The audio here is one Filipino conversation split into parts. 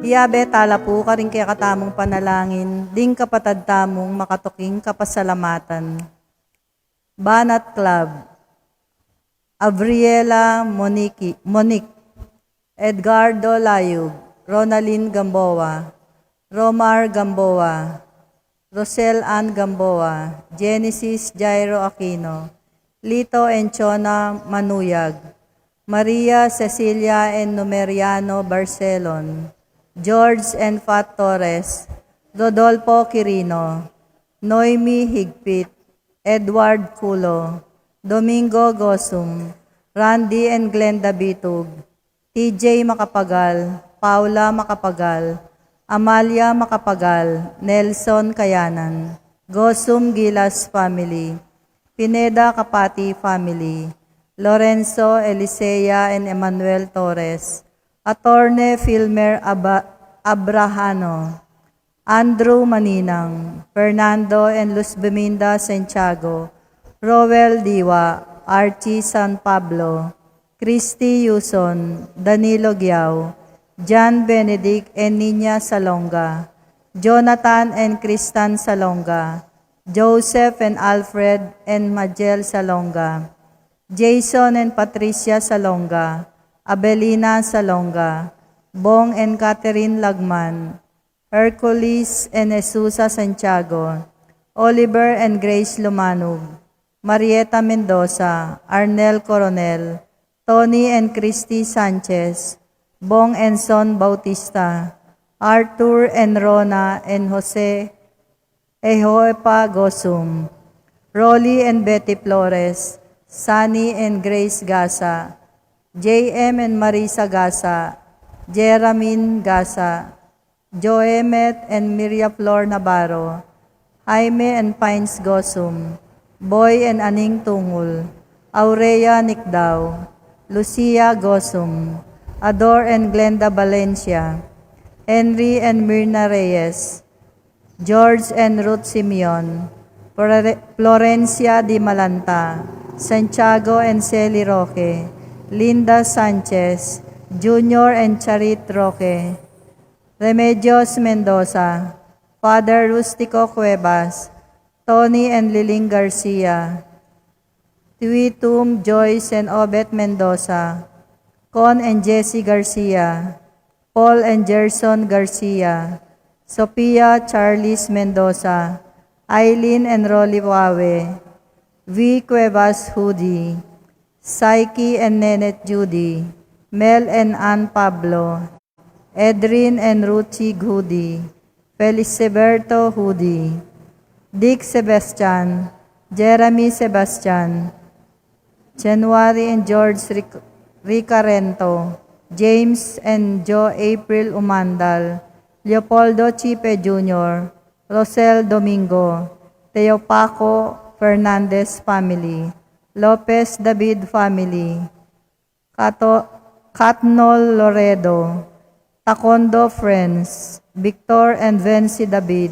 Iyabe talapu ka rin kaya katamong panalangin, ding kapatad tamong makatuking kapasalamatan. Banat Club, Avriela Monique, Edgardo Layug, Ronalyn Gamboa, Romar Gamboa, Rosel Ann Gamboa, Genesis Jairo Aquino, Lito Enchona Manuyag, Maria Cecilia N. Numeriano Barcelon, George N. Fat Torres, Rodolfo Quirino, Noemi Higpit, Edward Culo, Domingo Gosum, Randy and Glenda Bitug, TJ Makapagal, Paula Makapagal, Amalia Makapagal, Nelson Kayanan, Gosum Gilas Family, Pineda Kapati Family, Lorenzo Elisea and Emmanuel Torres, Attorney Filmer Abrahano, Andrew Maninang, Fernando and Luz Beminda Santiago, Roel Diwa, Archie San Pablo, Christy Yuson, Danilo Giao, John Benedict and Nina Salonga, Jonathan and Kristan Salonga, Joseph and Alfred and Majel Salonga, Jason and Patricia Salonga, Abelina Salonga, Bong and Catherine Lagman, Hercules and Jesusa Santiago, Oliver and Grace Lumanog, Marieta Mendoza, Arnel Coronel, Tony and Christy Sanchez, Bong and Son Bautista, Arthur and Rona and Jose Ejoepa Gosum, Rolly and Betty Flores, Sunny and Grace Gasa, J.M. and Marisa Gasa, Jeramin Gasa, Joemet and Miria Flor Navarro, Jaime and Pines Gosum, Boy and Aning Tungul, Aurea Nikdaw, Lucia Gosum, Ador and Glenda Valencia, Henry and Myrna Reyes, George and Ruth Simeon, Florencia Di Malanta, Santiago and Celi Roque, Linda Sanchez, Junior and Charit Roque, Remedios Mendoza, Father Rustico Cuevas, Tony and Liling Garcia, Tuitum Joyce and Obet Mendoza, Con and Jesse Garcia, Paul and Gerson Garcia, Sophia Charles Mendoza, Eileen and Rolly Wawe, V. Cuevas Hudi, Psyche and Nenet Judy, Mel and Ann Pablo, Edrin and Ruchi Hudi, Feliceberto Hudi, Dick Sebastian, Jeremy Sebastian, January and George Ricarento, James and Joe April Umandal, Leopoldo Chipe Jr., Rosel Domingo, Teo Paco Fernandez Family, Lopez David Family, Catnol Loredo, Tacondo Friends, Victor and Vency David,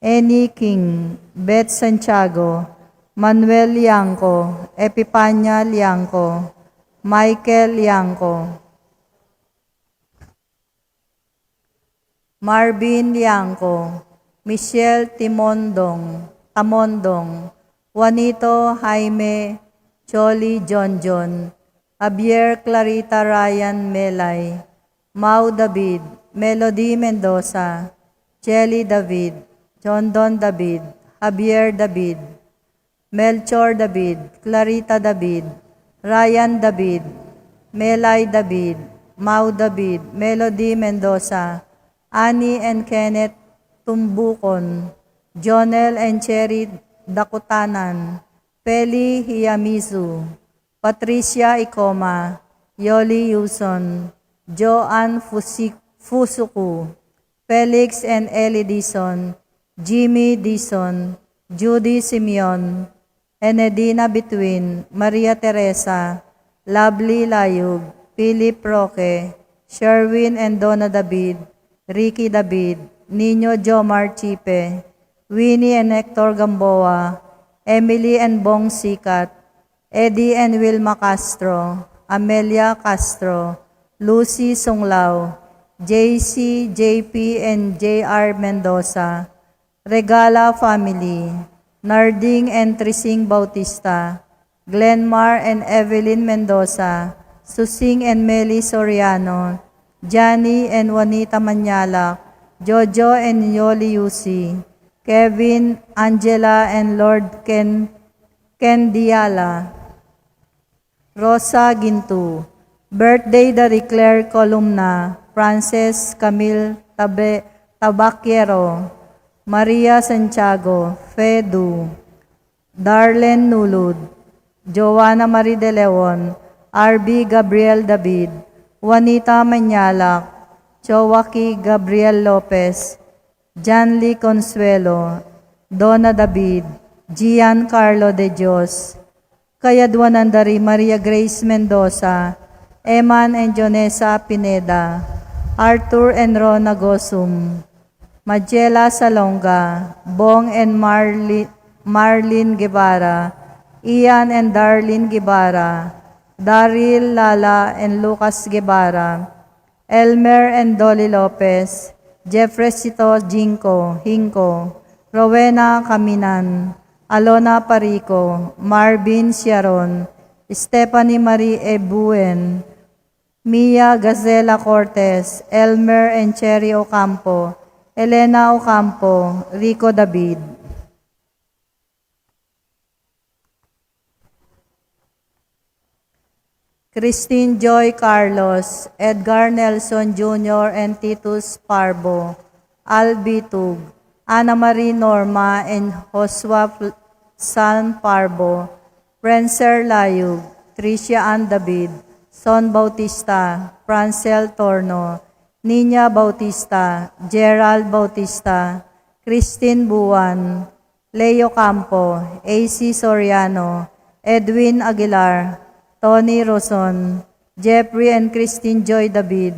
Annie King, Beth Santiago, Manuel Liangco, Epipanya Liangco, Michael Liangco, Marvin Liangco, Michelle Tamondong, Juanito Jaime Choli John, Javier Clarita Ryan Melay, Mau David, Melody Mendoza, Jelly David, John Don David, Javier David, Melchor David, Clarita David, Ryan David, Melay David, Mau David, Melody Mendoza, Annie and Kenneth Tumbukon, Jonel and Cherry Dakutanan, Peli Hiyamizu, Patricia Icoma, Yoli Yuson, Joanne Fusuku, Felix and Ellie Dison, Jimmy Dison, Judy Simeon, Enedina Between, Maria Teresa, Lovely Layug, Philip Roque, Sherwin and Donna David, Ricky David, Nino Jomar Chipe, Winnie and Hector Gamboa, Emily and Bong Sikat, Eddie and Wilma Castro, Amelia Castro, Lucy Sunglao, JC, JP, and JR Mendoza, Regala family, Narding and Trising Bautista, Glenmar and Evelyn Mendoza, Susing and Meli Soriano, Johnny and Juanita Manyalak, Jojo and Yoli Yusi, Kevin, Angela and Lord Ken Diala, Rosa Gintu. Birthday the Claire Columna, Frances Camille Tabaquero, Maria Santiago, Fedu, Darlene Nulud, Joanna Marie de Leon, RB Gabriel David, Juanita Manyalak, Chowaki Gabriel Lopez, Janly Consuelo, Donna David, Gian Carlo de Dios, Kayadwanandari Maria Grace Mendoza, Eman and Jonesa Pineda, Arthur and Rona Gosum, Magela Salonga, Bong and Marlene Guevara, Ian and Darlene Guevara, Daryl Lala and Lucas Guevara, Elmer and Dolly Lopez, Jeffresito Hinko, Rowena Caminan, Alona Parico, Marvin Sharon, Stephanie Marie Ebuen, Mia Gazela Cortez, Elmer and Cherry Ocampo, Elena Ocampo, Rico David. Christine Joy Carlos, Edgar Nelson Jr. and Titus Parbo, Albi Tug, Ana Marie Norma and Josua San Parbo, Prenser Layug, Tricia Ann David, Son Bautista, Francel Torno, Nina Bautista, Gerald Bautista, Christine Buwan, Leo Campo, AC Soriano, Edwin Aguilar, Tony Roson, Jeffrey and Christine Joy David,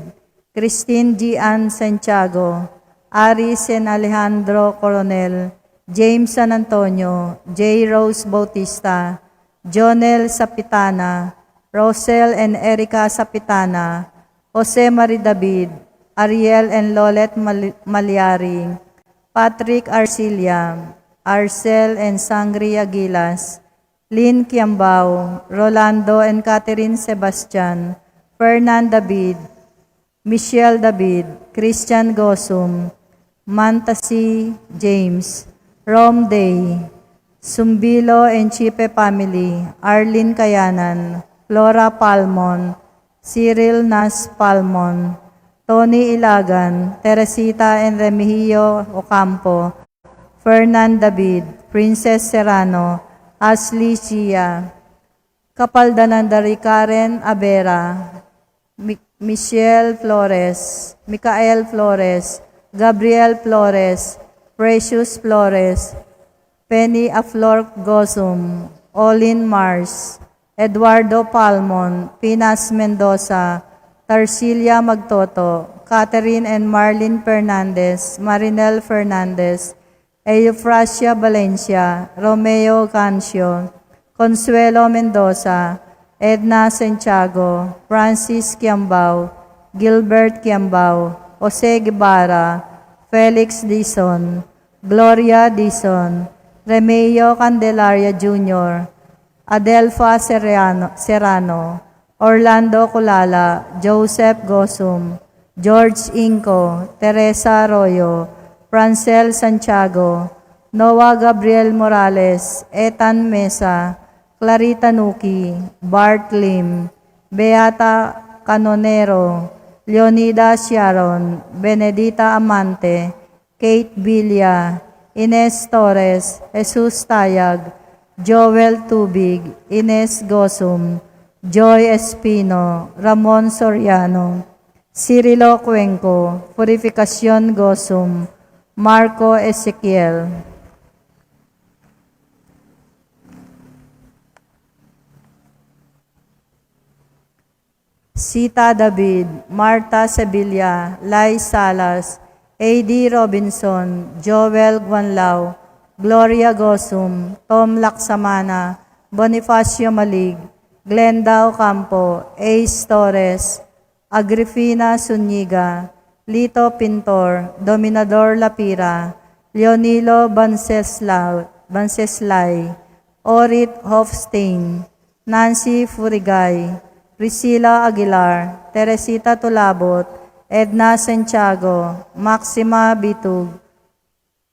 Christine G. Ann Santiago, Aris and Alejandro Coronel, James San Antonio, J. Rose Bautista, Jonel Sapitana, Rosel and Erica Sapitana, Jose Marie David, Ariel and Lolet Malyari, Patrick Arcilia, Arcel and Sangria Gilas, Lynn Kiambao, Rolando and Catherine Sebastian, Fernan David, Michelle David, Christian Gosum, Mantasi James, Rom Day, Sumbilo and Chipe family, Arlene Kayanan, Flora Palmon, Cyril Nas Palmon, Tony Ilagan, Teresita and Remigio Ocampo, Fernan David, Princess Serrano, Ashley Chia, Kapaldanandari Karen Abera, Michelle Flores, Micael Flores, Gabriel Flores, Precious Flores, Penny Aflor Gosum, Olin Mars, Eduardo Palmon, Pinas Mendoza, Tarsilia Magtoto, Catherine and Marlene Fernandez, Marinel Fernandez, Eufrasia Valencia, Romeo Cancio, Consuelo Mendoza, Edna Santiago, Francis Kiambao, Gilbert Kiambao, Jose Guevara, Felix Dizon, Gloria Dizon, Remeo Candelaria Jr., Adelfa Serrano, Orlando Culala, Joseph Gosum, George Inco, Teresa Arroyo, Francel Santiago, Noah Gabriel Morales, Ethan Mesa, Clarita Nuki, Bart Lim, Beata Canonero, Leonida Sharon, Benedita Amante, Kate Villa, Ines Torres, Jesus Tayag, Joel Tubig, Ines Gosum, Joy Espino, Ramon Soriano, Cirilo Cuenco, Purificación Gosum, Marco Ezequiel. Sita David, Marta Sevilla, Lai Salas, A.D. Robinson, Joel Guanlao, Gloria Gosum, Tom Laksamana, Bonifacio Malig, Glenda Ocampo, Ace Torres, Agrifina Zuniga, Lito Pintor, Dominador Lapira, Leonilo Banceslay, Orit Hofstein, Nancy Furigay, Priscilla Aguilar, Teresita Tulabot, Edna Santiago, Maxima Bitug,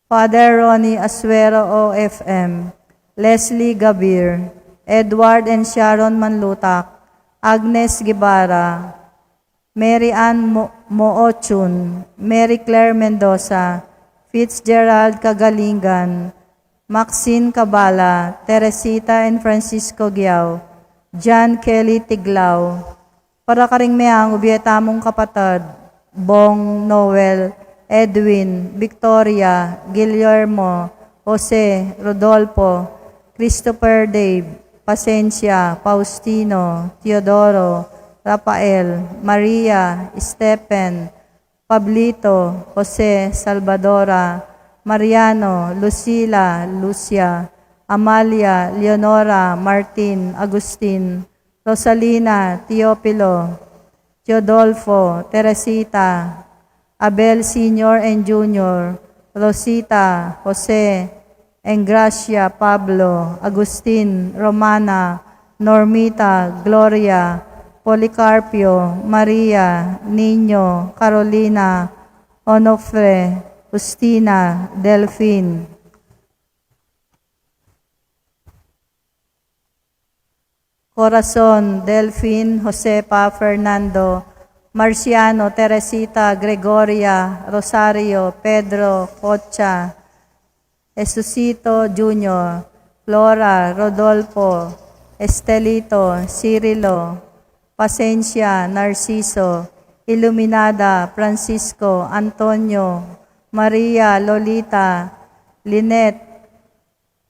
Father Ronnie Asuero OFM, Leslie Gabir, Edward and Sharon Manlutak, Agnes Gibara, Mary Ann Moochun, Mary Claire Mendoza, Fitzgerald Kagalingan, Maxine Cabala, Teresita and Francisco Giao, John Kelly Tiglao, para karing mayang ubietamong kapatid, Bong Noel, Edwin, Victoria, Guillermo, Jose, Rodolfo, Christopher Dave, Pasencia, Faustino, Teodoro, Rafael, Maria, Stephen, Pablito, Jose, Salvadora, Mariano, Lucila, Lucia, Amalia, Leonora, Martin, Agustin, Rosalina, Teopilo, Teodolfo, Teresita, Abel Sr. and Jr., Rosita, Jose, Engracia, Pablo, Agustin, Romana, Normita, Gloria, Policarpio, Maria, Niño, Carolina, Onofre, Justina, Delphine. Corazon, Delphine, Josepa, Fernando, Marciano, Teresita, Gregoria, Rosario, Pedro, Cocha, Esusito Jr., Flora, Rodolfo, Estelito, Cirilo, Pasencia, Narciso, Iluminada, Francisco, Antonio, Maria, Lolita, Lynette,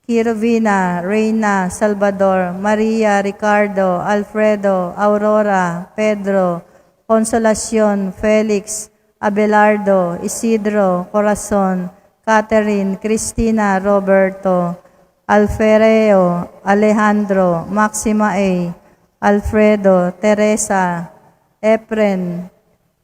Kirovina, Reina, Salvador, Maria, Ricardo, Alfredo, Aurora, Pedro, Consolacion, Felix, Abelardo, Isidro, Corazon, Catherine, Cristina, Roberto, Alfereo, Alejandro, Maxima A., Alfredo, Teresa, Efren,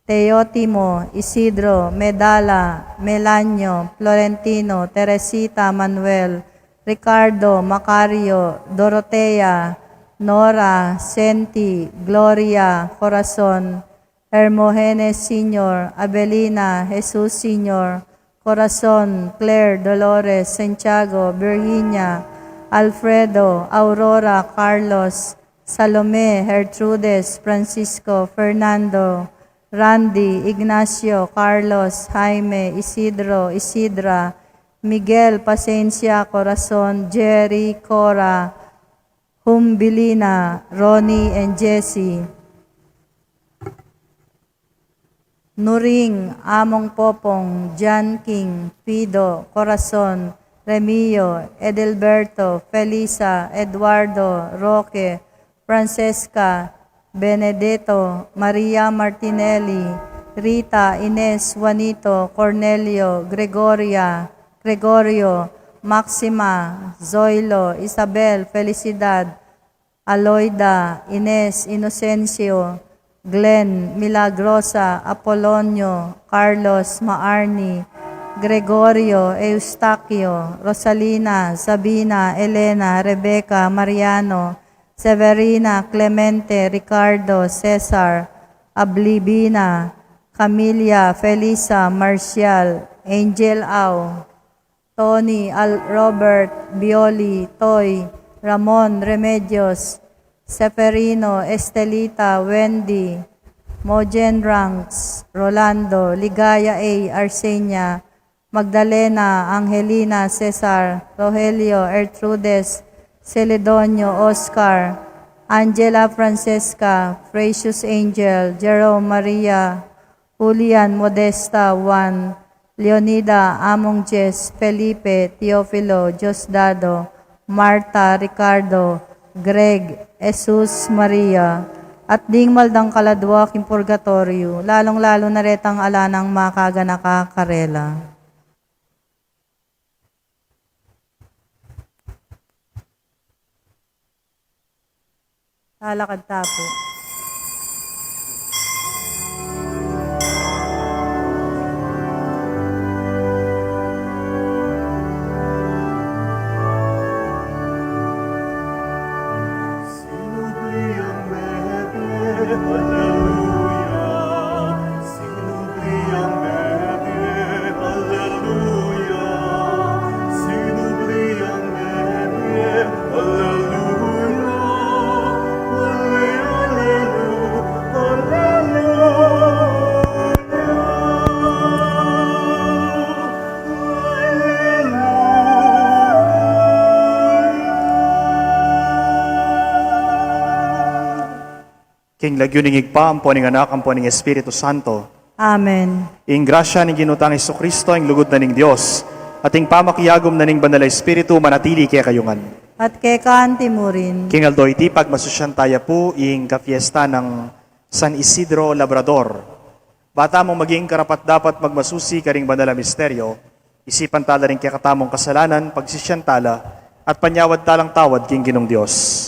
Teotimo, Isidro, Medala, Melanio, Florentino, Teresita, Manuel, Ricardo, Macario, Dorotea, Nora, Senti, Gloria, Corazon, Hermogenes Sr., Abelina, Jesus Sr., Corazon, Claire, Dolores, Santiago, Virginia, Alfredo, Aurora, Carlos, Salome, Gertrudes, Francisco, Fernando, Randy, Ignacio, Carlos, Jaime, Isidro, Isidra, Miguel, Pasencia, Corazon, Jerry, Cora, Humbilina, Ronnie, and Jessie. Nuring, Among Popong, John King, Fido, Corazon, Remio, Edelberto, Felisa, Eduardo, Roque, Francesca, Benedetto, Maria Martinelli, Rita, Ines, Juanito, Cornelio, Gregorio, Maxima, Zoilo, Isabel, Felicidad, Aloyda, Ines, Inocencio, Glenn, Milagrosa, Apolonio, Carlos, Maarni, Gregorio, Eustaquio, Rosalina, Sabina, Elena, Rebecca, Mariano, Severina, Clemente, Ricardo, Cesar, Ablibina, Camilla, Felisa, Marcial, Angel Au, Tony, Robert, Bioli, Toy, Ramon, Remedios, Seferino, Estelita, Wendy, Mojen Ranks, Rolando, Ligaya A., Arsenia, Magdalena, Angelina, Cesar, Rogelio, Ertrudes, Celedonio, Oscar, Angela Francesca, Precious Angel, Jerome Maria, Julian Modesta, Juan, Leonida, Among Jess, Felipe, Teofilo, Diosdado, Marta, Ricardo, Greg, Jesus Maria, at ding maldang kaladwak in purgatorio, lalong-lalo na retang alanang makaga nakakarela. Talakad tapo. King lagyuningig pa, ampo ning anak, ampo ning Espiritu Santo. Amen. Ing grasya ning ginutang Jesucristo, ing lugod na ning Dios, at ing pamakiyagom na ning Banal na Espiritu, manatili kaya kayungan. At kay kaanti mo rin. King Aldo iti, pagmasusyan tayo po, ing kafiesta ng San Isidro Labrador. Bata mong maging karapat dapat magmasusi karing Banal na Misteryo, isipan tala rin kaya katamong kasalanan, pagsisyan tala, at panyawad talang tawad king Ginong Dios.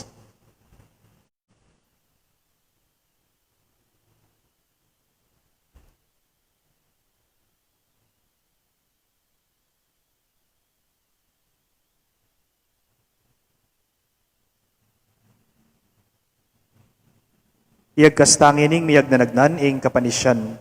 Iyag kastangining miyag na nagnan ing kapanisyan.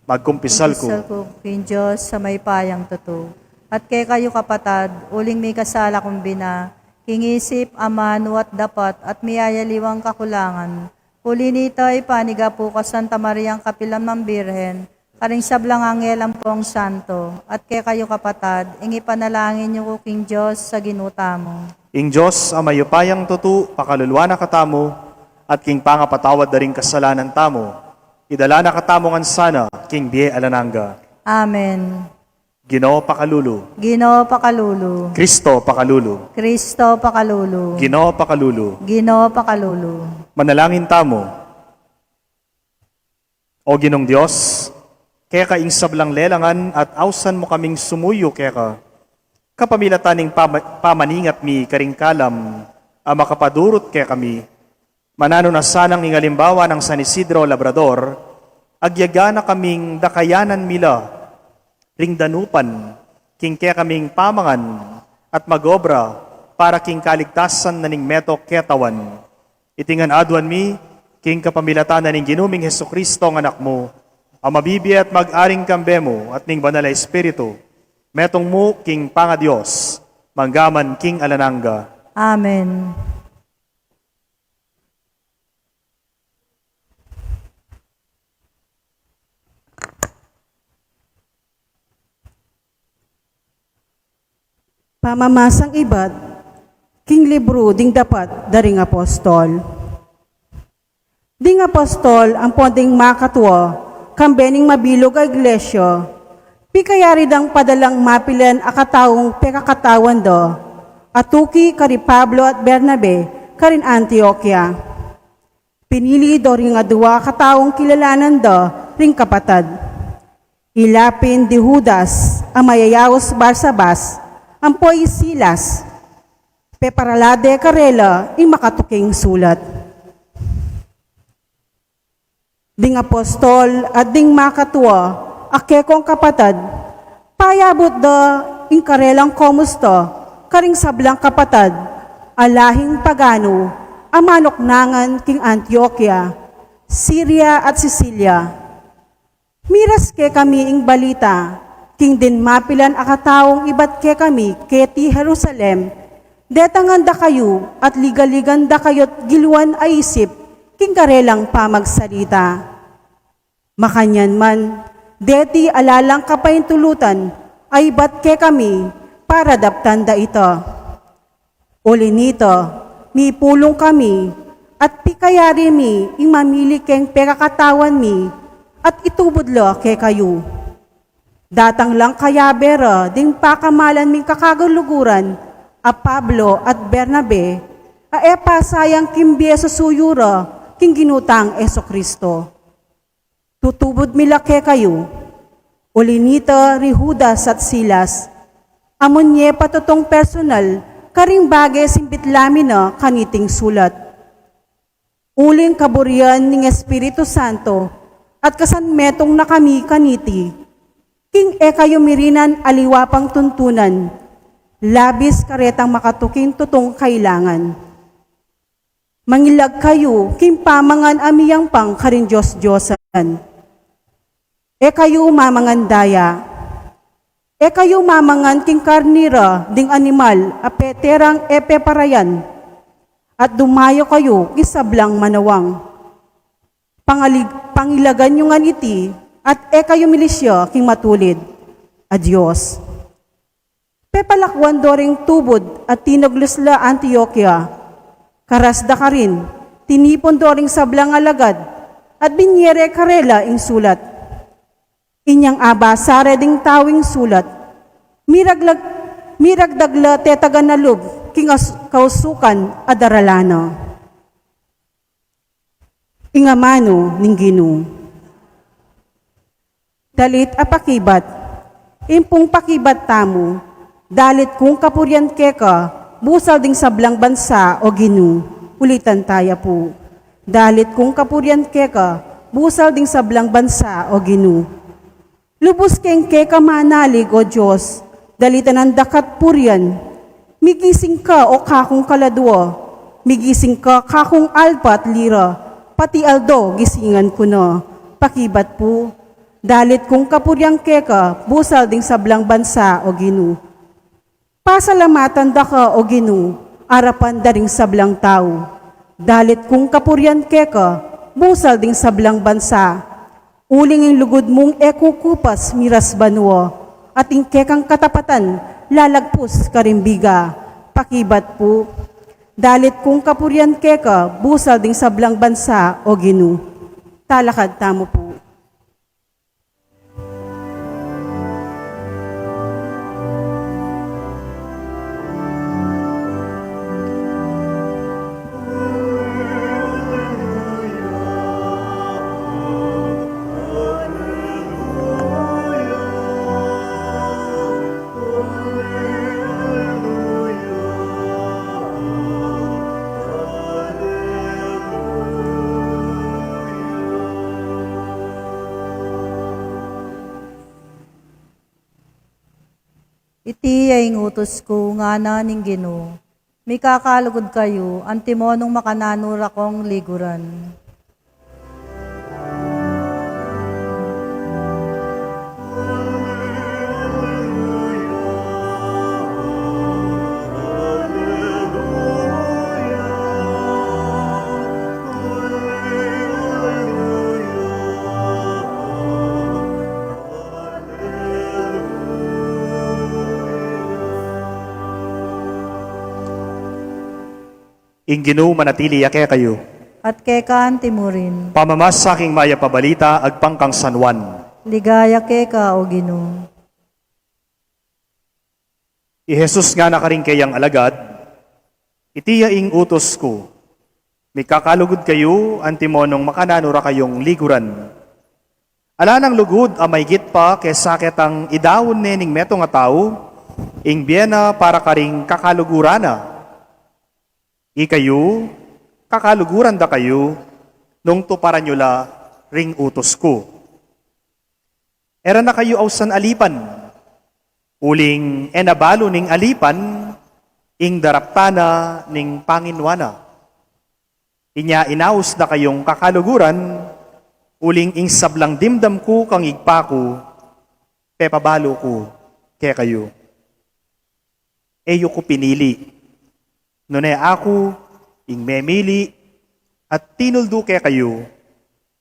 Magkumpisal ko. Kumpisal ko, King Diyos, sa may payang totoo. At kay kayo kapatad, uling may kasala kong bina, kingisip, amano at dapat, at miyayaliwang kakulangan. Uli nito ay paniga po ka Santa Mariang Kapilan ng Birhen, karing sablang angelang pong santo. At kay kayo kapatad, ingi panalangin niyo ko, King Diyos, sa ginuta mo. Ing Diyos, amayo payang tutu, pakalulwa na katamo, at king pangapatawad na rin kasalanan tamo, idala na katamongan sana, king Bie Alananga. Amen. Ginoo pakalulu. Ginoo pakalulu. Kristo pakalulu. Kristo pakalulu. Ginoo pakalulu. Ginoo pakalulu. Manalangin tamo. O Ginong Diyos, kaya ka ing sablang lelangan at ausan mo kaming sumuyo kaya ka. Kapamilataning pamaningat mi karing kalam, makapadurot kaya kami. Manano na sanang ingalimbawa ng San Isidro Labrador, agyaga na kaming dakayanan mila, ring danupan, king kaya kaming pamangan at magobra para king kaligtasan na ning meto ketawan. Itingan adwan mi, king kapamilatan na ning ginuming Jesucristo ang anak mo, ang Mebie at mag-aring kambe mo at ning Banal na Espiritu, metong mo king Pangadiyos, manggaman king Alananga. Amen. Pamamasang ibat, king libro ding dapat daring apostol. Ding apostol ang ponding makatwa, kambening mabilog a iglesia, pikayari dang padalang mapilan akataong pekakatawan do, atuki kari Pablo at Bernabe, karin Antioquia. Pinili do ring adwa kataong kilalanan do, ring kapatad. Ilapin di Judas, ang mayayawos Barsabas, ampoy Silas, peparalade karela, ing makatuking sulat. Ding apostol at ding makatwa, akekong kapatad, payabot da ing karelang komusto, karing sablang kapatad, alahing pagano, amanoknangan king Antioquia, Syria at Sicilia. Miras ke kami ing balita, king din mapilan akataong ibat ke kami keti Jerusalem, detangan da kayo at ligaligan da kayot giluan ay isip, king karelang pamagsalita. Makanyan man, deti alalang kapaintulutan, ay ibat ke kami, para daptan da ito. Uli nito, mi pulong kami, at pikayari mi, ing mamili keng pekakatawan mi, at itubudlo ke kayo. Datang lang kaya bera, ding pakamalan ming kakaguluguran, a Pablo at Bernabe, a epa sayang kimbie sa suyura, king ginutang Jesucristo. Tutubod milake kayo, ulinita ri Judas at Silas, amonye patutong personal, karing bagay simbit lamin na kaniting sulat. Uling kaburian ng Espiritu Santo, at kasanmetong na kami kaniti, king kayo mirinan aliwapang tuntunan, labis karetang makatuking tutong kailangan. Mangilag kayo, king pamangan amiyang pang karin Diyos-Diyosan. E kayo mamangan daya. E kayo mamangan king karnira, ding animal, apeterang epeparayan. At dumayo kayo, isablang manawang. Pangilagan nyo nga iti, at e kayo milisya, king matulid. Adios. Pepalakwan doring tubod at tinaglusla Antioquia. Karasda ka rin, tinipon doring sablang alagad, at binyere karela ing sulat. Inyang aba sare ding tawing sulat, miragdagla tetagan na lub, king kausukan adaralano. Ingamano ning Ginu. Dalit apakibat, impong pakibat tamo, dalit kung kapuryan keka, busal ding sablang bansa o Ginu, ulitan taya po. Dalit kung kapuryan keka, busal ding sablang bansa o Ginu. Lubos keng keka manalig o Diyos, dalitan ang dakat puryan. Migising ka o kakong kaladwa, migising ka kakong alpa at lira, pati aldo gisingan ko na, pakibat po. Dalit kung kapuryang keka, busal ding sablang bansa o Ginu. Pasalamatan da ka o Ginu, arapan da ring sablang tao. Dalit kung kapuryan keka, busal ding sablang bansa. Uling ang lugod mong ekukupas miras banwa, at kekang katapatan, lalagpus karimbiga. Pakibat po. Dalit kung kapuryan keka, busal ding sablang bansa o Ginu. Talakad tamo po. Iti ay ngutos ko nga na ning Ginu. May kakalugod kayo, antimonong makananura kong liguran. Ing Ginu manatili ake kayo. At kekaan timurin, Pamamasa king maya pabalita agpangkang San Juan. ligaya keka o Ginu. I Jesus nga nakaring kayang alagad, itiya ing utos ko. May kakalugod kayo, antimonong makananura kayong liguran. Ala ng lugod, amaygit pa, kesakit ang idawon nening meto nga tao, ing biyena para karing kakalugurana. Ikayo, kakaluguran da kayo, nung tuparan nyo la ring utos ko. Era na kayo ausan alipan, uling enabalo ning alipan, ing daraptana ning panginwana. Inya inaus da kayong kakaluguran, uling ing sablang dimdam ko kang igpako, pepabalo ko kaya kayo. Eyo ko pinili. Nune ako, ing memili, at tinuldo kaya kayo,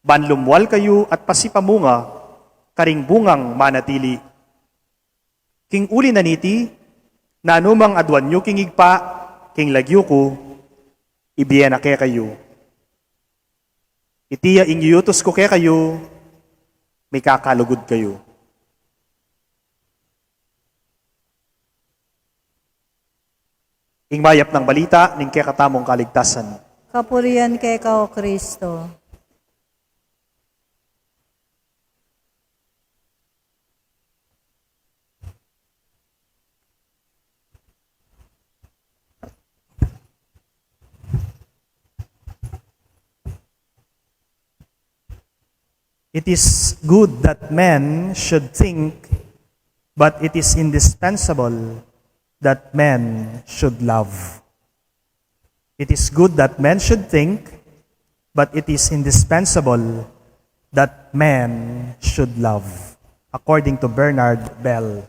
banlumwal kayo at pasipamunga, karing bungang manatili. King uli na niti, nanumang adwan nyo king igpa, king lagyo ko, ibiyan na kaya kayo. Itiya ing yutos ko kaya kayo, may kakalugod kayo. Ing mayap ng balita, ning kaya katamong kaligtasan. Kapurian keka o Kristo. It is good that men should think, but it is indispensable that men should love. It is good that men should think, but it is indispensable that men should love, according to Bernard Bell.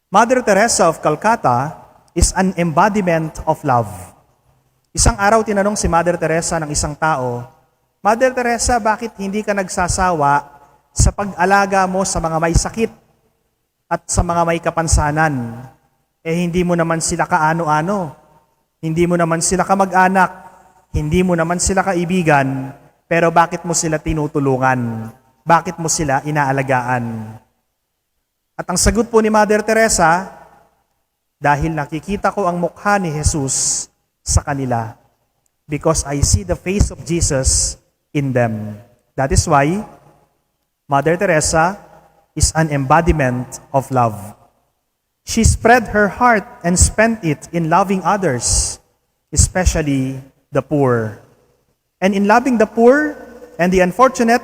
Mother Teresa of Calcutta is an embodiment of love. Isang araw tinanong si Mother Teresa ng isang tao, Mother Teresa, bakit hindi ka nagsasawa sa pag-alaga mo sa mga may sakit at sa mga may kapansanan? Hindi mo naman sila kaano-ano, hindi mo naman sila kamag-anak, hindi mo naman sila kaibigan, pero bakit mo sila tinutulungan? Bakit mo sila inaalagaan? At ang sagot po ni Mother Teresa, dahil nakikita ko ang mukha ni Jesus sa kanila. Because I see the face of Jesus in them. That is why Mother Teresa is an embodiment of love. She spread her heart and spent it in loving others, especially the poor. And in loving the poor and the unfortunate,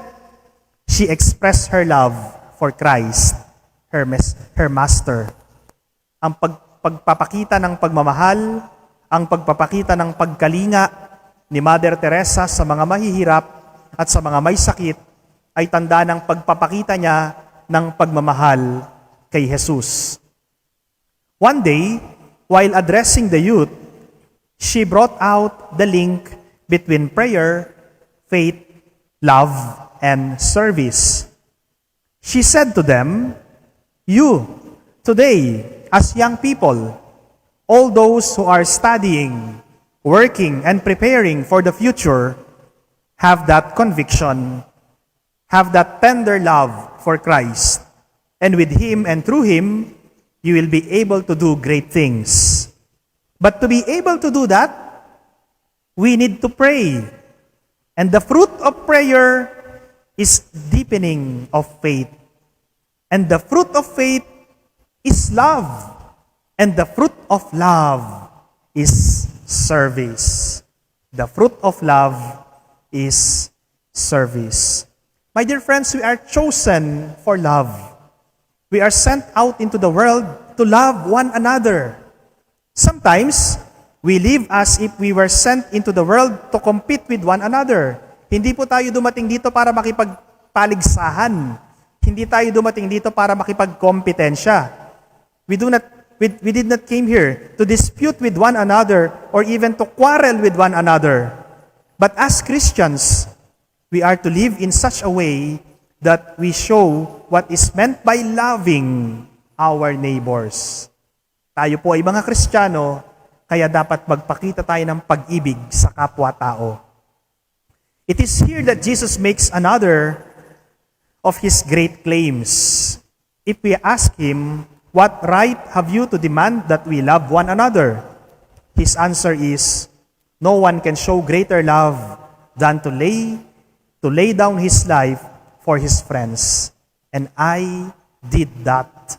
she expressed her love for Christ, her master. Ang pagpapakita ng pagmamahal, ang pagpapakita ng pagkalinga ni Mother Teresa sa mga mahihirap at sa mga may sakit ay tanda ng pagpapakita niya ng pagmamahal kay Jesus. One day, while addressing the youth, she brought out the link between prayer, faith, love, and service. She said to them, "You, today, as young people, all those who are studying, working, and preparing for the future, have that conviction, have that tender love for Christ, and with Him and through Him, you will be able to do great things. But to be able to do that, we need to pray. And the fruit of prayer is deepening of faith. And the fruit of faith is love. And the fruit of love is service. The fruit of love is service. My dear friends, we are chosen for love. We are sent out into the world to love one another. Sometimes, we live as if we were sent into the world to compete with one another. Hindi po tayo dumating dito para makipagpaligsahan. Hindi tayo dumating dito para makipagkompetensya. We did not came here to dispute with one another or even to quarrel with one another. But as Christians, we are to live in such a way that we show what is meant by loving our neighbors. Tayo po ay mga Kristiyano, kaya dapat magpakita tayo ng pag-ibig sa kapwa-tao. It is here that Jesus makes another of His great claims. If we ask Him, what right have you to demand that we love one another? His answer is, no one can show greater love than to lay down his life for his friends. And I did that.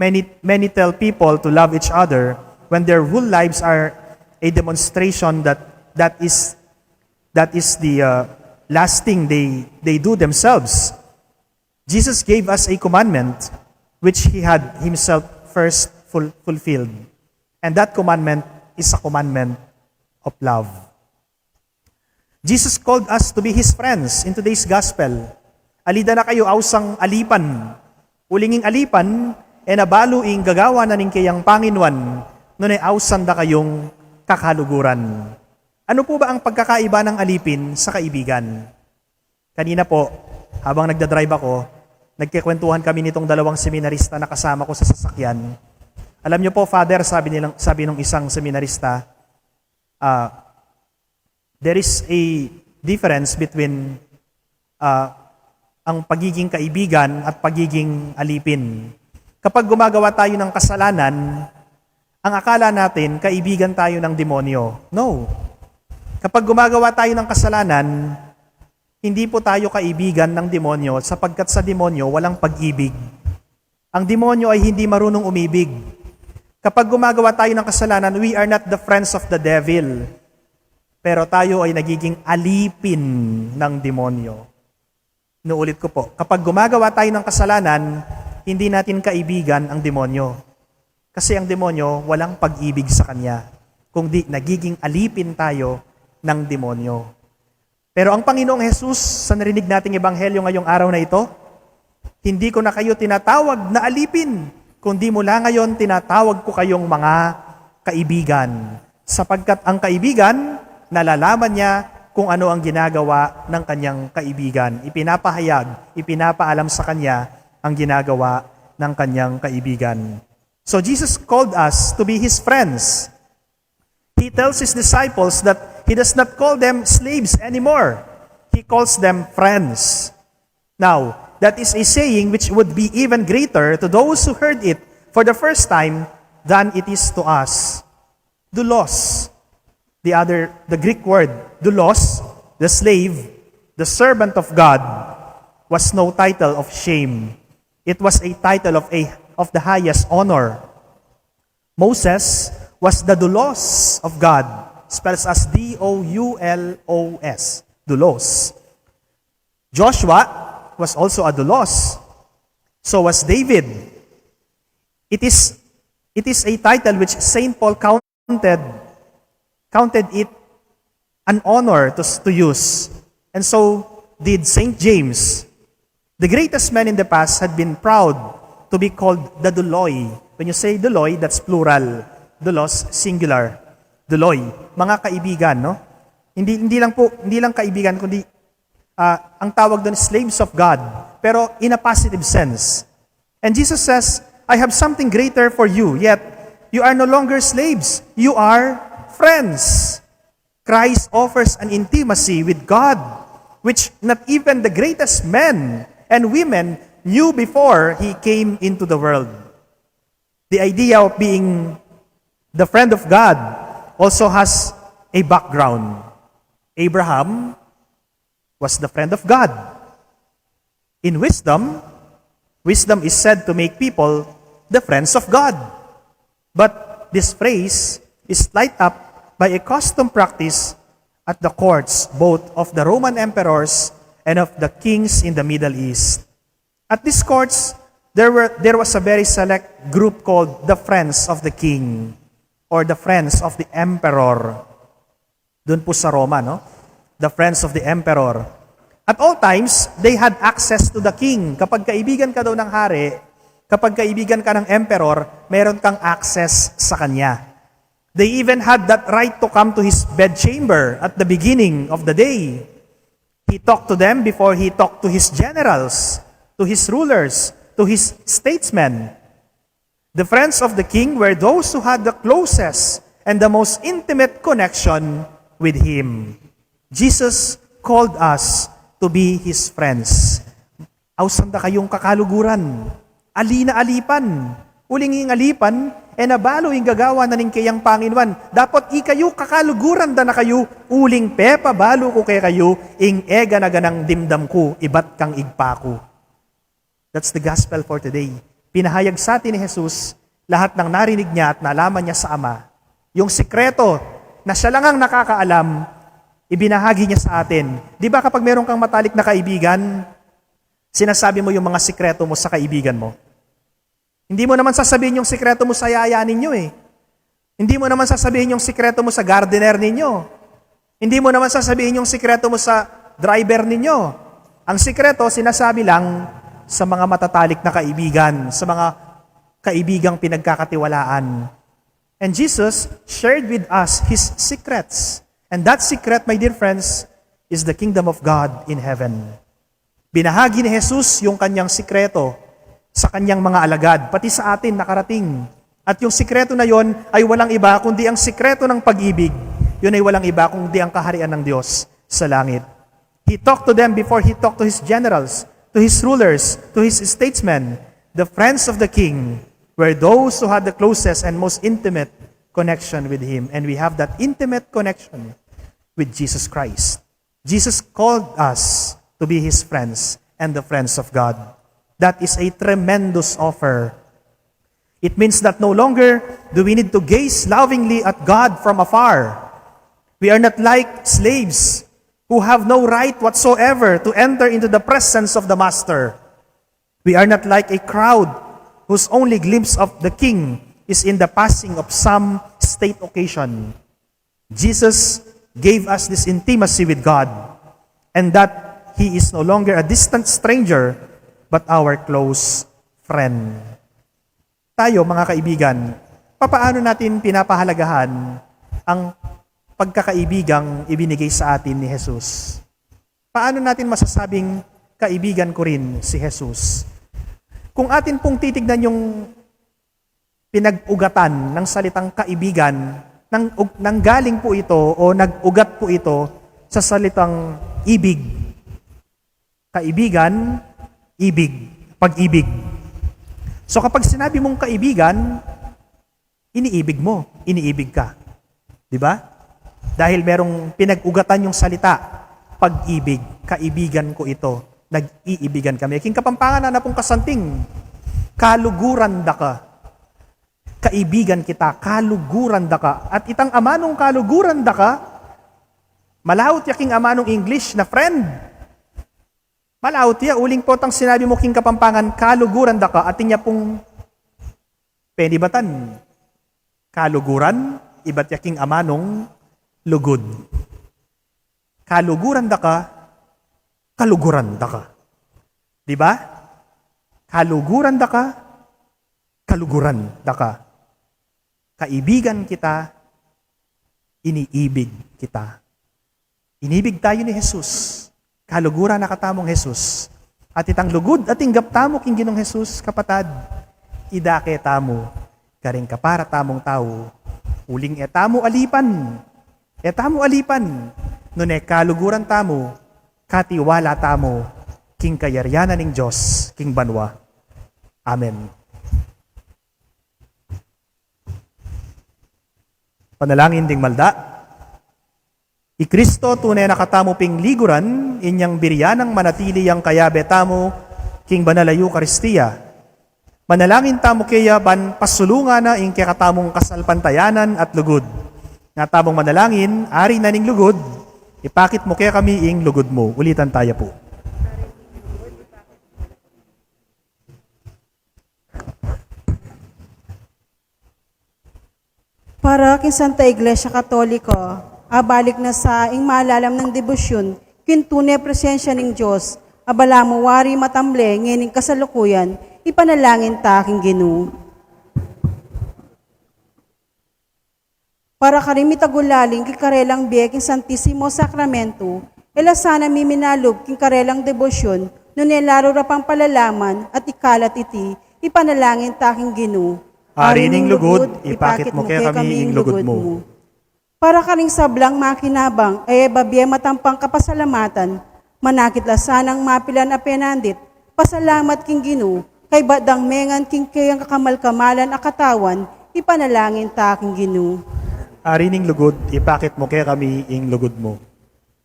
Many tell people to love each other when their whole lives are a demonstration that is the last thing they do themselves. Jesus gave us a commandment which He had Himself first fulfilled. And that commandment is a commandment of love. Jesus called us to be His friends in today's gospel. Alida na kayo ausang alipan. Ulinging alipan, nabaluing gagawa na ning kayang Panginuan, nun ay ausan da kayong kakaluguran. Ano po ba ang pagkakaiba ng alipin sa kaibigan? Kanina po, habang nagdadrive ako, nagkikwentuhan kami nitong dalawang seminarista na kasama ko sa sasakyan. Alam niyo po, Father, sabi nung isang seminarista, there is a difference between ang pagiging kaibigan at pagiging alipin. Kapag gumagawa tayo ng kasalanan, ang akala natin, kaibigan tayo ng demonyo. No. Kapag gumagawa tayo ng kasalanan, hindi po tayo kaibigan ng demonyo sapagkat sa demonyo walang pag-ibig. Ang demonyo ay hindi marunong umibig. Kapag gumagawa tayo ng kasalanan, we are not the friends of the devil. Pero tayo ay nagiging alipin ng demonyo. Nuulit ko po, kapag gumagawa tayo ng kasalanan, hindi natin kaibigan ang demonyo. Kasi ang demonyo, walang pag-ibig sa kanya. kundi nagiging alipin tayo ng demonyo. Pero ang Panginoong Jesus, sa narinig nating Ebanghelyo ngayong araw na ito, hindi ko na kayo tinatawag na alipin, kundi mula ngayon tinatawag ko kayong mga kaibigan. Sapagkat ang kaibigan, nalalaman niya kung ano ang ginagawa ng kanyang kaibigan. Ipinapahayag, ipinapaalam sa kanya ang ginagawa ng kanyang kaibigan. So Jesus called us to be His friends. He tells His disciples that He does not call them slaves anymore. He calls them friends. Now, that is a saying which would be even greater to those who heard it for the first time than it is to us. Doulos, the Greek word, doulos, the slave, the servant of God, was no title of shame. It was a title of the highest honor. Moses was the doulos of God, spells as D-O-U-L-O-S, doulos. Joshua was also a doulos. So was David. It is a title which Saint Paul counted it an honor to use. And so did Saint James. The greatest men in the past had been proud to be called the douloy. When you say douloy, that's plural. Doulos, singular. Douloy, mga kaibigan, no? Hindi lang kaibigan, kundi ang tawag doon slaves of God, pero in a positive sense. And Jesus says, I have something greater for you, yet you are no longer slaves, you are friends. Christ offers an intimacy with God, which not even the greatest men and women knew before He came into the world. The idea of being the friend of God also has a background. Abraham was the friend of God. In wisdom is said to make people the friends of God. But this phrase is light up by a custom practice at the courts, both of the Roman emperors and of the kings in the Middle East. At these courts, there was a very select group called the Friends of the King, or the Friends of the Emperor. Doon po sa Roma, no? The Friends of the Emperor. At all times, they had access to the king. Kapag kaibigan ka daw ng hari, kapag kaibigan ka ng emperor, meron kang access sa kanya. They even had that right to come to his bedchamber at the beginning of the day. He talked to them before he talked to his generals, to his rulers, to his statesmen. The friends of the king were those who had the closest and the most intimate connection with him. Jesus called us to be His friends. Ausanda kayong kakaluguran, alina alipan, uling alipan, nabalo ing gagawa na ning kayang Panginoon. Dapat ikayo kakaluguran da na kayo, uling pepa balo ko kay kayo, ing ega na ganang dimdam ko, ibat kang igpa ko. That's the gospel for today. Pinahayag sa atin ni Jesus, lahat ng narinig niya at nalaman niya sa Ama. Yung sikreto na siya lang ang nakakaalam, ibinahagi niya sa atin. Di ba kapag meron kang matalik na kaibigan, sinasabi mo yung mga sikreto mo sa kaibigan mo? Hindi mo naman sasabihin yung sikreto mo sa yaya ninyo eh. Hindi mo naman sasabihin yung sikreto mo sa gardener ninyo. Hindi mo naman sasabihin yung sikreto mo sa driver ninyo. Ang sikreto, sinasabi lang sa mga matatalik na kaibigan, sa mga kaibigang pinagkakatiwalaan. And Jesus shared with us His secrets. And that secret, my dear friends, is the kingdom of God in heaven. Binahagi ni Jesus yung kanyang sikreto sa kanyang mga alagad, pati sa atin nakarating. At yung sikreto na yon ay walang iba kundi ang sikreto ng pag-ibig. Yun ay walang iba kundi ang kaharian ng Diyos sa langit. He talked to them before He talked to His generals, to His rulers, to His statesmen. The friends of the King were those who had the closest and most intimate connection with Him. And we have that intimate connection with Jesus Christ. Jesus called us to be His friends and the friends of God. That is a tremendous offer. It means that no longer do we need to gaze lovingly at God from afar. We are not like slaves who have no right whatsoever to enter into the presence of the Master. We are not like a crowd whose only glimpse of the King is in the passing of some state occasion. Jesus gave us this intimacy with God, and that He is no longer a distant stranger, but our close friend. Tayo, mga kaibigan, papaano natin pinapahalagahan ang pagkakaibigang ibinigay sa atin ni Jesus? Paano natin masasabing kaibigan ko rin si Jesus? Kung atin pong titignan yung pinag-ugatan ng salitang kaibigan, nanggaling po ito o nag-ugat po ito sa salitang ibig. Kaibigan, ibig, pag-ibig. So kapag sinabi mong kaibigan, iniibig mo, iniibig ka. Di ba? Dahil merong pinag-ugatan yung salita, pag-ibig, kaibigan ko ito, nag-iibigan kami. King Kapampangan na pong kasanting, kaluguran da ka. Kaibigan kita, kaluguran da ka. At itang amanong kaluguran da ka, malawot yaking amanong English na friend. Malawot ya, uling po tang sinabi mo King Kapampangan, kaluguran da ka, at niya pong penibatan. Kaluguran, iba't yaking amanong lugod. Kaluguran da ka, kaluguran da ka. Di ba? Kaluguran da ka, kaluguran da ka. Kaibigan kita, iniibig kita. Inibig tayo ni Jesus. Kaluguran na katamong Jesus. At itang lugod at inggap tamo king Ginong Jesus, kapatad, idake tamo, karing kapara tamong tao, uling etamo alipan, nune kaluguran tamo, katiwala tamo, king kayaryanan ning Diyos, king banwa. Amen. Panalangin ding malda. I Kristo tunay nakatamo ping liguran, inyang biryanang manatili yang kayabe tamo, king banalayo Eucharistia. Manalangin tamo kaya ban pasulungan na ing katamong kasalpantayanan at lugod. Nga tamong manalangin, ari na ning lugod, ipakit mo kaya kami ing lugod mo. Ulitan tayo po. Para kin Santa Iglesia Katoliko, abalik na sa ing malalam ng debosyon, kintune presensya ng Diyos, abala mo wari matamble, ngining kasalukuyan, ipanalangin ta aking Ginu. Para karimita-gulaling kikarelang biyeking Santisimo Sacramento, elasana miminalog king karelang debosyon, nunelaro rapang palalaman at ikalat iti, ipanalangin ta aking Ginu. Ari ning lugod, ipakit mo kaya kami ing lugod mo. Para karing sablang makinabang, ay babye matampang kapasalamatan, manakit lasanang mapilan a penandit, pasalamat king Ginu, kay badang mengan king kayang kakamal-kamalan a katawan, ipanalangin ta aking Ginu. Ari ning lugod, ipakit mo kaya kami ing lugod mo.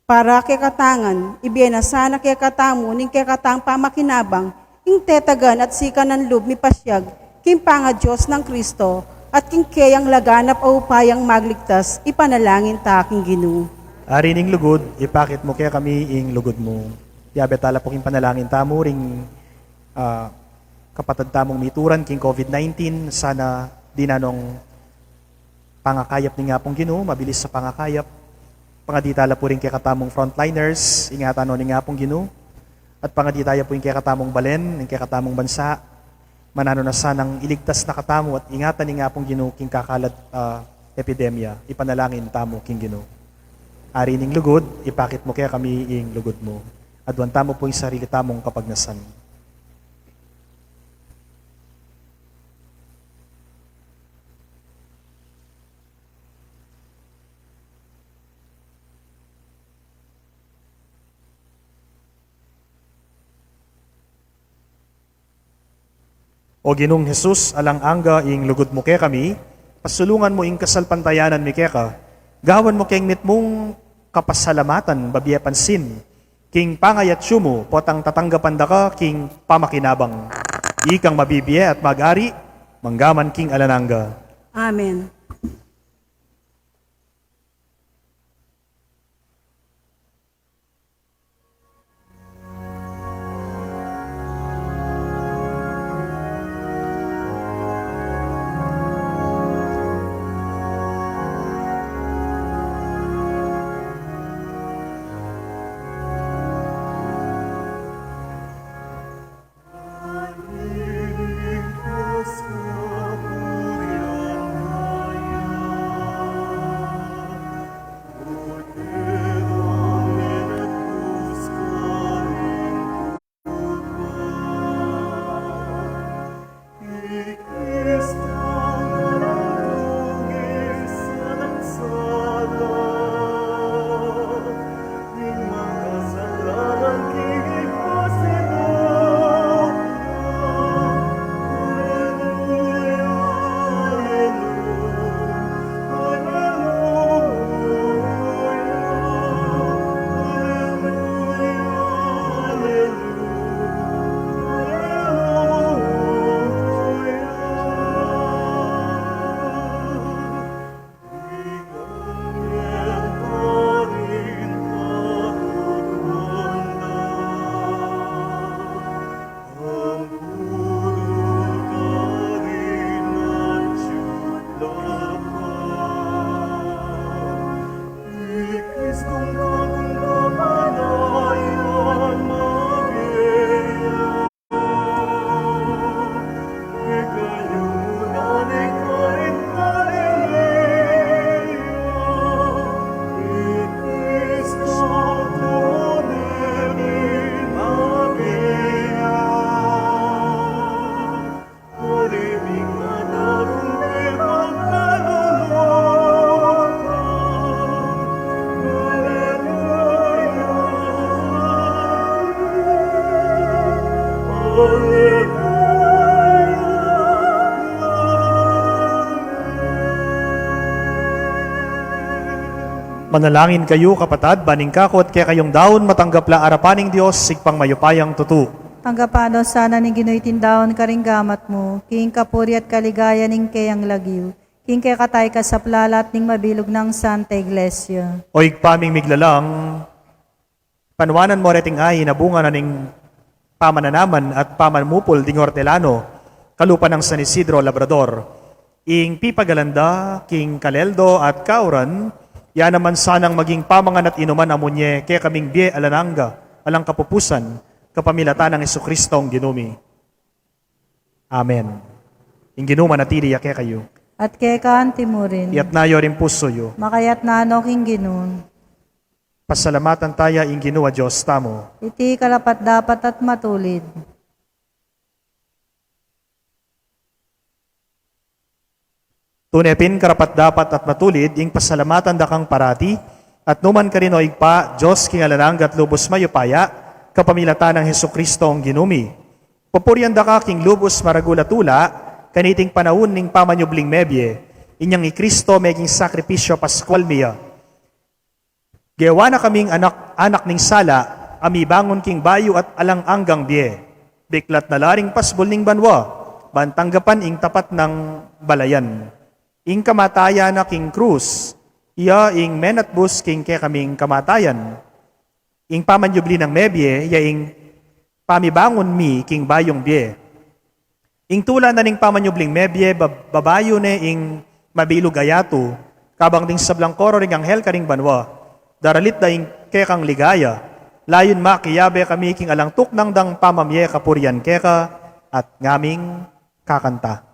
Para kay katangan, ibiyena sana kay katamo, ning kay katang pamakinabang, ing tetagan at sika ng lub mi pasyag, king panga Diyos ng Kristo, at king kayang laganap o upayang magligtas, ipanalangin ta aking Ginu. Ari ning lugod, ipakit mo kaya kami ing lugod mo. Yabetala po king panalangin tamo ring kapatid tamong mituran king COVID-19, sana di nanong pangakayap ni nga pong Ginu, mabilis sa pangakayap. Pangaditala po rin kaya katamong frontliners, ingatan no ni nga pong Ginu. At pangaditaya po yung kaya katamong balen, yung kaya katamong bansa, manano na sanang iligtas na katamo at ingatan ni nga pong Ginu king kakalat epidemya, ipanalangin tamo king Ginu. Ari ning lugod, ipakit mo kaya kami ing lugod mo. Adwan tamo po yung sarili tamong kapagnasan. O Ginong Jesus, alang angga ing lugod mo kaya kami, pasulungan mo ing kasalpantayanan mi kaya ka, gawan mo keng mit mong kapasalamatan, babiya pansin, king pangayat mo, potang tatanggapan da ka, king pamakinabang. Ikang mabibiya at mag-ari, manggaman king alanangga. Amen. Manalangin kayo, kapatad, baning kakot, kaya kayong daon matanggap la arapaning Diyos, sigpang mayupayang tutu. Tanggapano sana ni Gino'y tindaon karinggamat mo, king kapuri at kaligaya ning kayang lagyu, king kaya katay ka sa plalat ning mabilog ng Santa Iglesia. Oig paming miglalang, panwanan mo reting ay na bunga na ning pamananaman at pamanmupol ding hortelano, kalupa ng San Isidro Labrador, ing pipagalanda, king Kaleldo at Kauran, yan naman sanang maging pamangan at inuman amunye, kaya kaming bie alananga, alang kapupusan, kapamilatan ng Jesucristong ginumi. Amen. Ing ginuman natili yake kayo. At kaya kaanti mo rin, Iyat nayo rin puso yo. makayat na ano king Ginon. Pasalamatan taya ing ginua Diyos tamo. Iti karapat dapat at matulid. Tunepin karapat dapat at matulid, ing pasalamatan da kang parati, at numan ka rin o igpa, Diyos kingalanang at lubos mayupaya, kapamilatan ng Jesucristong ginumi. Pupuryan da ka king lubos maragulatula, kaniting panahon ning pamanyubling Mebie, inyang ikristo meging sakripisyo paskwal miya. Gewa na kaming anak ning sala, amibangon king bayo at alang anggang bie. Biklat na laring pasbol ning banwa, bantanggapan ing tapat ng balayan. Ing kamataya na king krus, iya ing menatbus king ke kaming kamatayan. Ing pamanyubli ng Mebie, ya ing pamibangon mi king bayong bie. Ing tula na ning pamanyubling Mebie, babayo ne ing mabilog ayato, kabang ding sablang koro ring anghel karing banwa, daralit da ing kekang ligaya, layon makiyabe kami king alang tuknang dang pamamye kapurian keka, at ngaming kakanta.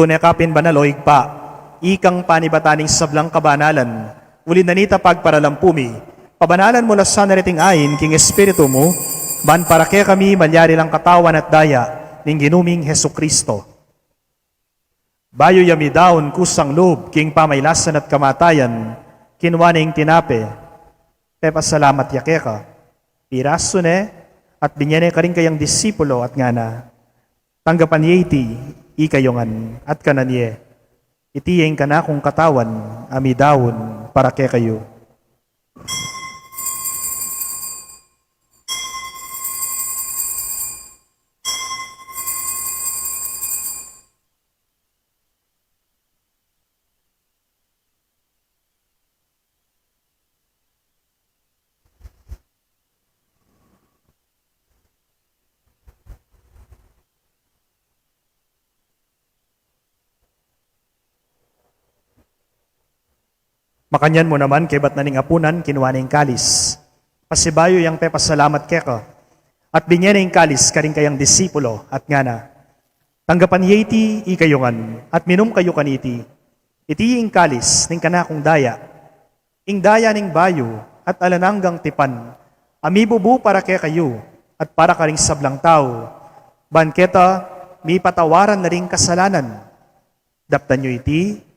Tunekapin banaloig pa, ikang panibataning sablang kabanalan, uli nanita pagparalampumi, pabanalan mo lasan na riting ayin, king espiritu mo, ban para kaya kami malyari lang katawan at daya, ning ginuming Jesucristo. Bayo yami daon kusang loob, king pamaylasan at kamatayan, kinwaning tinape, pepasalamat yakeka, piraso ne, at binyane ka rin kayang disipulo at ngana, tanggapan yeti, ikayongan at kananye, itiyeng ka na kung katawan, amidawon para kay kayo. Makanyan mo naman kay bat naning apunan kinuha na yung kalis. Pasibayo yang pepasalamat keka. At binyan na yung kalis karing kayang disipulo at nga na. Tanggapan yeti ikayungan at minum kayo kaniti. Iti ing kalis ning kanakong daya. Ing daya ning bayo at alananggang tipan. Amibubu para kay kayo at para karing sablang tao. Banketa, mi patawaran na ring kasalanan. Daptan nyo iti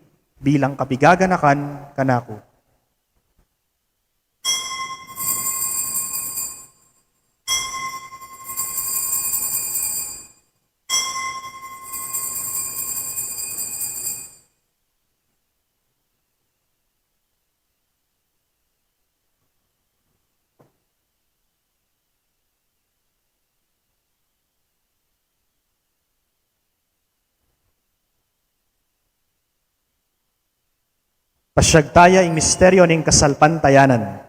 bilang kapigaganakan kanako. Pasyagtaya ing misteryo ning kasalpantayanan.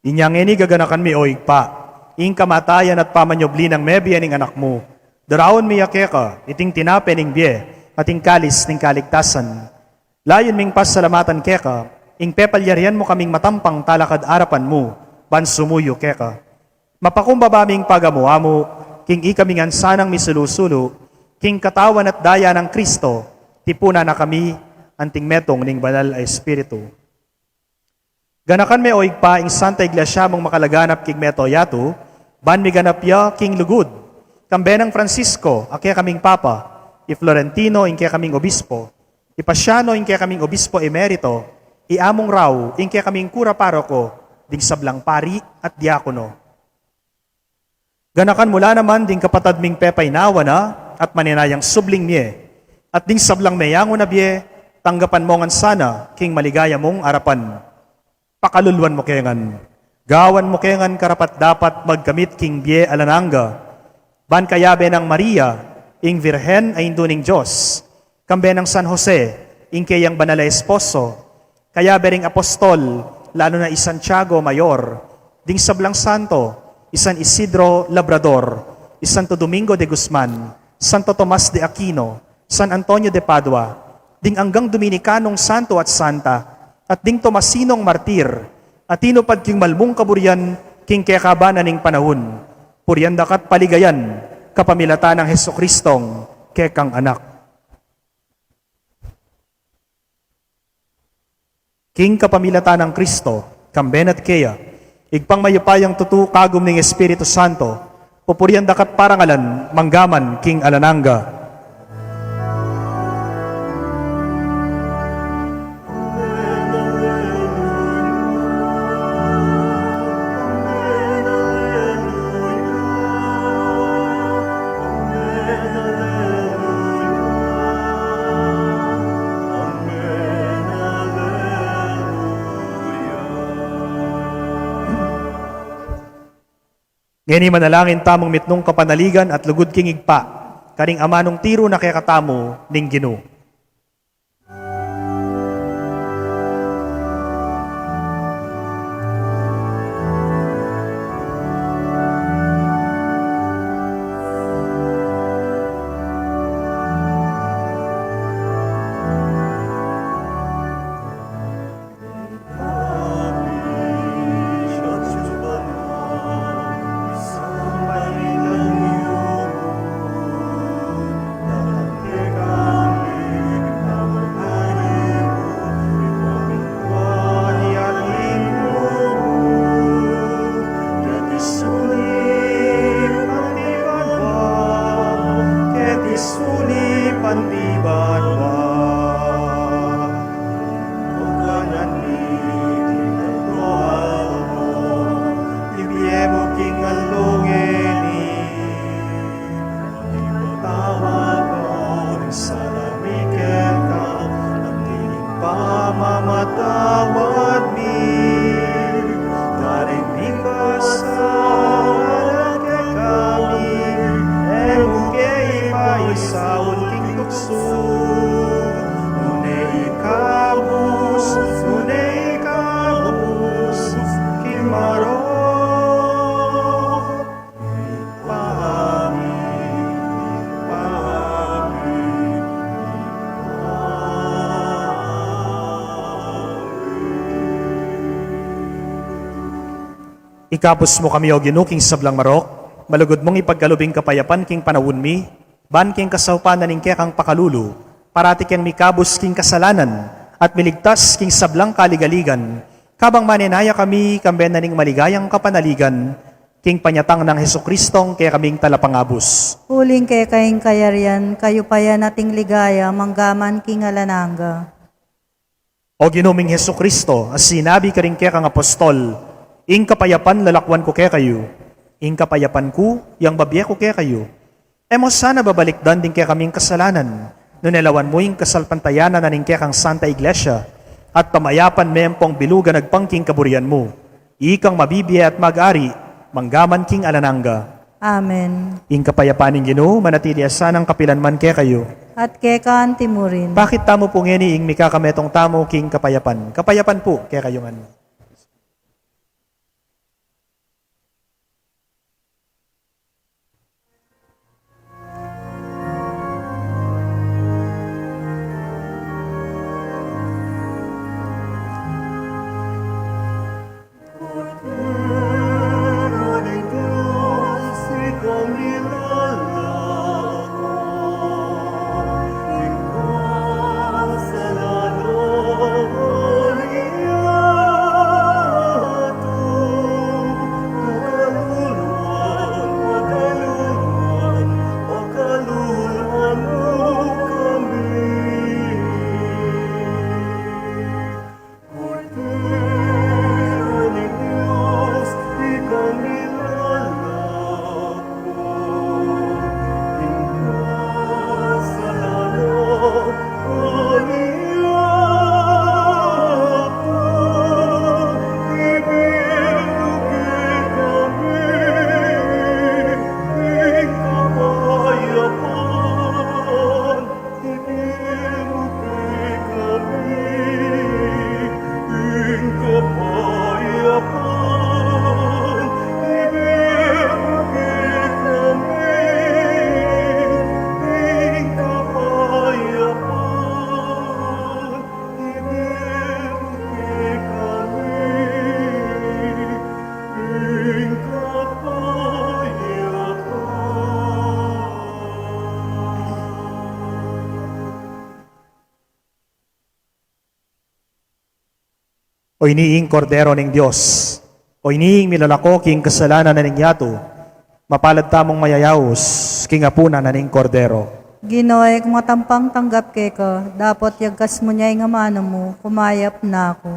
Inyang ini gaganakan mi oig pa, ing kamatayan at pamanyobli ng Mebie ning anak mo. Darawon mi yakeka, iting tinape ning bie, at ing kalis ning kaligtasan. Layon ming pasalamatan keka, ing pepalyarian mo kaming matampang talakad arapan mo, bansumuyo keka. Mapakumbaba ming pagamuamo, king ikamingan sanang misulusulo, king katawan at daya ng Kristo, tipuna na kami, anting metong ning banal ay Espiritu. Ganakan me oig pa ing Santa Iglesia mong makalaganap king meto yato, ban mi ganap ya king lugud, kambenang Francisco, akya kaming Papa, i Florentino, ing kaya kaming Obispo, i Pasiano, ing kaya kaming Obispo Emerito, i Among Raw, ing kaya kaming Kura Paroko, ding sablang pari at diakono. Ganakan mula naman ding kapatad ming Pepay nawa na, at maninayang subling miye, at ding sablang meyango na biye, tanggapan mo ngan sana, king maligaya mong arapan. Pakalulwan mo kengan. Gawan mo kengan karapat dapat magkamit king bie alananga. Ban kayabe ng Maria, ing Virhen ay induning Diyos. Kambe ng San Jose, ing kayang banala esposo. Kayabe ring apostol, lalo na isan Santiago Mayor. Ding sablang santo, isan Isidro Labrador, Santo Domingo de Guzman, Santo Tomas de Aquino, San Antonio de Padua, ding anggang Dominikanong santo at santa, at ding Tomasinong martir, at tinupad king malmong kaburyan, king kekabanan ning panahon, puryan dakat paligayan, kapamilatan ng Heso Kristong, kekang anak. King kapamilatan ng Kristo, kamben at keya, igpang mayupayang tutu kagum ning Espiritu Santo, pupuryan dakat parangalan, manggaman, king alananga. Ngeni manalangin tamong mitnong kapanaligan at lugod king igpa, karing amanong tiro na kaya katamo ning Ginu. mamatawad mi, daring bingkasan kay kami, emugay paisaon king tukso, nunay ikabus, king maro, Ikapos mo kami o Ginu, king sablang marok, malugod mong ipagkalubing kapayapan king panawun mi, ban king kasawpanan ning kekang pakalulu, parati king mikabos king kasalanan, at miligtas king sablang kaligaligan, kabang maninaya kami, kamben na ning maligayang kapanaligan, king panyatang ng Hesukristong kaya kaming talapangabos. Uling kay kayong kayarian, kayo paya nating ligaya, manggaman king alananga. O ginuming Hesukristo, as sinabi ka rin kaya kang apostol, ing kapayapan lalakwan ko kaya kayo, ing kapayapan ko, yang babye ko kaya kayo. Emo sana babalikdan din kaya kaming kasalanan, nunelawan mo ing kasalpantayanan na ning kaya kang Santa Iglesia, at pamayapan mempong biluga nagpangking kaburian mo, ikang mabibiya at mag-ari, manggaman king alananga. Amen. Ing kapayapan ning Ginu, manatili asanang kapilanman kaya kayo. At kekaan timurin. Bakit tamo po ngeni ing mikakametong tamo king kapayapan? Kapayapan po kaya kayo nga. O iniing kordero ng Diyos, o iniing milalako king kasalanan na ningyato, mapalad tamong mayayaos, king apuna na ning kordero. Ginoy, kung matampang tanggap ke ka, dapat yagkas mo niya yung amano mo, kumayap na ako.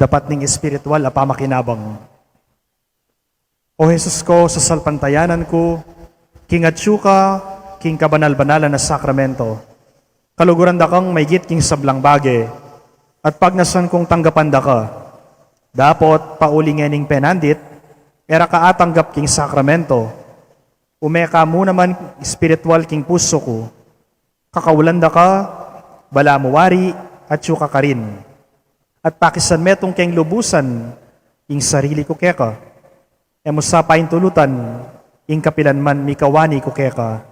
dapat ning espiritual a pamakinabang. O Jesus ko, sa salpantayanan ko, king atsu ka, king kabanal-banalan na sakramento, kaluguran da kang may git king sablang bage, at pagnasan kong tanggapan da ka, dapat paulingening penandit, era ka atanggap king sakramento, umeka mo naman espiritual king puso ko, kakawulan da ka, bala mo wari, at syuka ka rin. At pakisan metong keng lubusan, ing sarili ko keka, emo sa paing tulutan, ing kapilan man mikawani ko keka.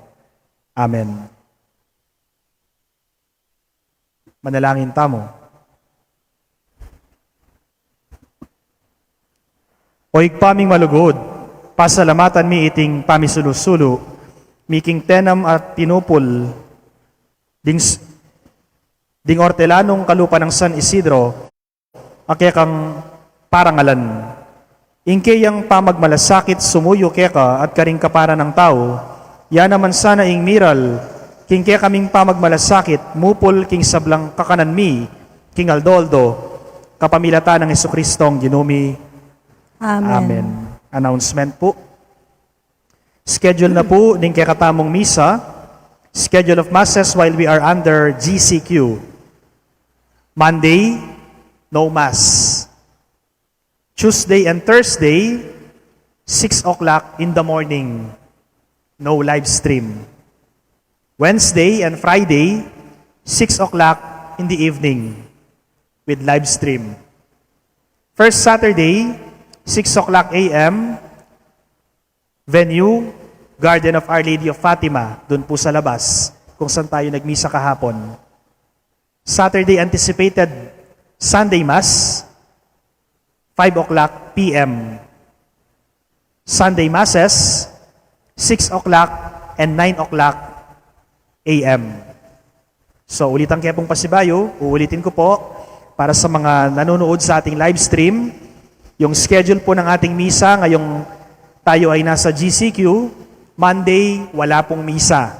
Amen. Manalangin tamo. Oig paming malugod, pasalamatan mi iting pamisulusulo, miking tenam at tinupol, ding ortelanong kalupa ng San Isidro, akekang parangalan. Ingkeyang pamagmalasakit sumuyo keka at karing kapara ng tao, ya naman sana ing miral, king kaya kaming pamagmalasakit, mupol king sablang kakanan mi, king aldoldo, kapamilata ng Jesucristong ginumi. Amen. Amen. Announcement po. Schedule na po ning kakatamong misa, schedule of masses while we are under GCQ. Monday, no mass. Tuesday and Thursday, 6 o'clock in the morning, no live stream. Wednesday and Friday, 6 o'clock in the evening, with live stream. First Saturday, 6 o'clock a.m., venue, Garden of Our Lady of Fatima, dun po sa labas, kung saan tayo nagmisa kahapon. Saturday anticipated Sunday Mass, 5 o'clock p.m. Sunday Masses, 6 o'clock and 9 o'clock a.m. So, ulitan kaya pong pasibayo, uulitin ko po, para sa mga nanonood sa ating live stream, yung schedule po ng ating misa, ngayong tayo ay nasa GCQ, Monday, wala pong misa.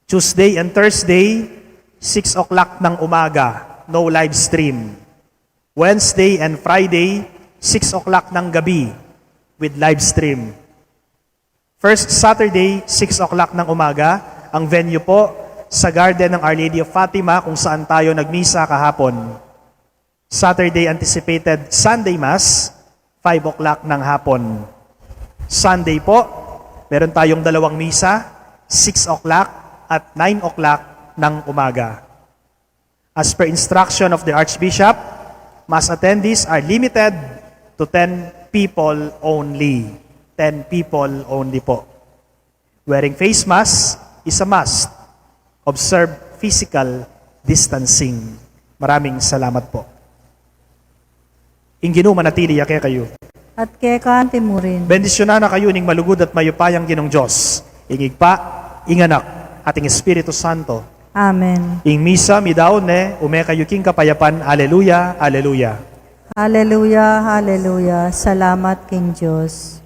Tuesday and Thursday, 6 o'clock ng umaga, no live stream. Wednesday and Friday, 6 o'clock ng gabi, with live stream. First Saturday, 6 o'clock ng umaga, ang venue po sa Garden ng Our Lady of Fatima, kung saan tayo nagmisa kahapon. Saturday anticipated Sunday Mass, 5 o'clock ng hapon. Sunday po, meron tayong dalawang misa, 6 o'clock at 9 o'clock ng umaga. As per instruction of the Archbishop, Mass attendees are limited to 10 people only. 10 people only po. Wearing face mask is a must. Observe physical distancing. Maraming salamat po. Ing Ginu manatili ya kayo. At keka timurin. Bendisyonan na kayo ning malugod at mayupayang Ginong Diyos. Ingigpa, inganak, ating Espiritu Santo. Amen. Ing misa midaon ne, umeka yuking kapayapan. Aleluya, aleluya. Hallelujah, hallelujah. Salamat King Diyos.